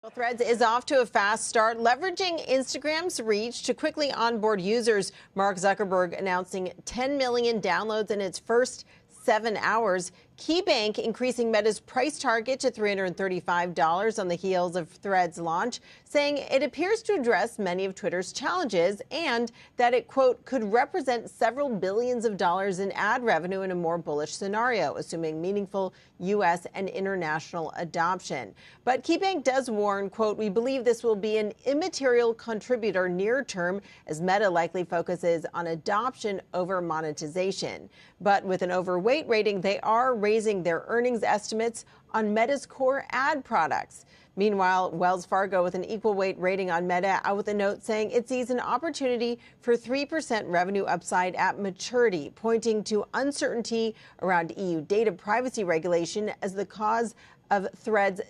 Well, Threads is off to a fast start, leveraging Instagram's reach to quickly onboard users. Mark Zuckerberg announcing 10 million downloads in its first 7 hours. KeyBank increasing Meta's price target to $335 on the heels of Threads' launch, saying it appears to address many of Twitter's challenges and that it, quote, could represent several billions of dollars in ad revenue in a more bullish scenario, assuming meaningful U.S. and international adoption. But KeyBank does warn, quote, we believe this will be an immaterial contributor near term as Meta likely focuses on adoption over monetization. But with an overweight rating, they are raising their earnings estimates on Meta's core ad products. Meanwhile, Wells Fargo, with an equal weight rating on Meta, out with a note saying it sees an opportunity for 3% revenue upside at maturity, pointing to uncertainty around EU data privacy regulation as the cause of Threads'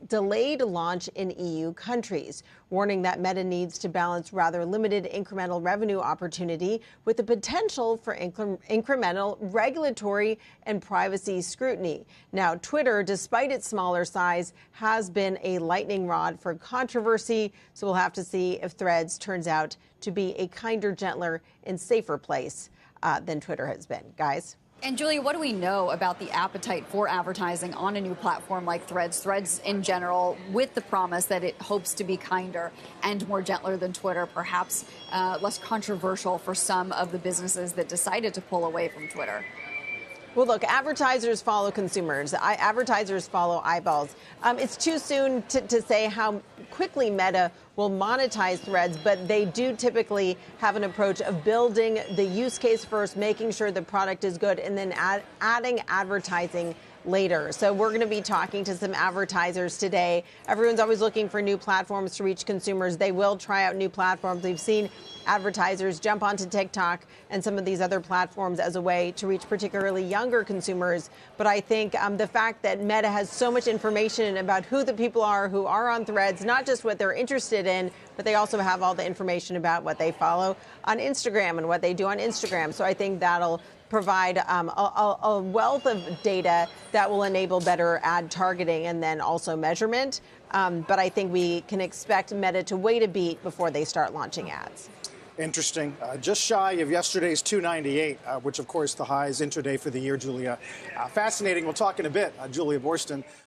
delayed launch in EU countries, warning that Meta needs to balance rather limited incremental revenue opportunity with the potential for incremental regulatory and privacy scrutiny. Now, Twitter, despite its smaller size, has been a lightning rod for controversy, so we'll have to see if Threads turns out to be a kinder, gentler, and safer place than Twitter has been. Guys? And Julia, what do we know about the appetite for advertising on a new platform like Threads? Threads in general, with the promise that it hopes to be kinder and more gentler than Twitter, perhaps less controversial for some of the businesses that decided to pull away from Twitter. Well, look, advertisers follow consumers. Advertisers follow eyeballs. It's too soon to say how quickly Meta will monetize Threads, but they do typically have an approach of building the use case first, making sure the product is good, and then adding advertising later. So we're going to be talking to some advertisers today. Everyone's always looking for new platforms to reach consumers. They will try out new platforms. We've seen advertisers jump onto TikTok and some of these other platforms as a way to reach particularly younger consumers. But I think the fact that Meta has so much information about who the people are who are on Threads, not just what they're interested in, but they also have all the information about what they follow on Instagram and what they do on Instagram. So I think that'll provide a wealth of data that will enable better ad targeting and then also measurement. But I think we can expect Meta to wait a beat before they start launching ads. Interesting. Just shy of yesterday's 298, which, of course, the highs intraday for the year, Julia. Fascinating. We'll talk in a bit. Julia Boorstin.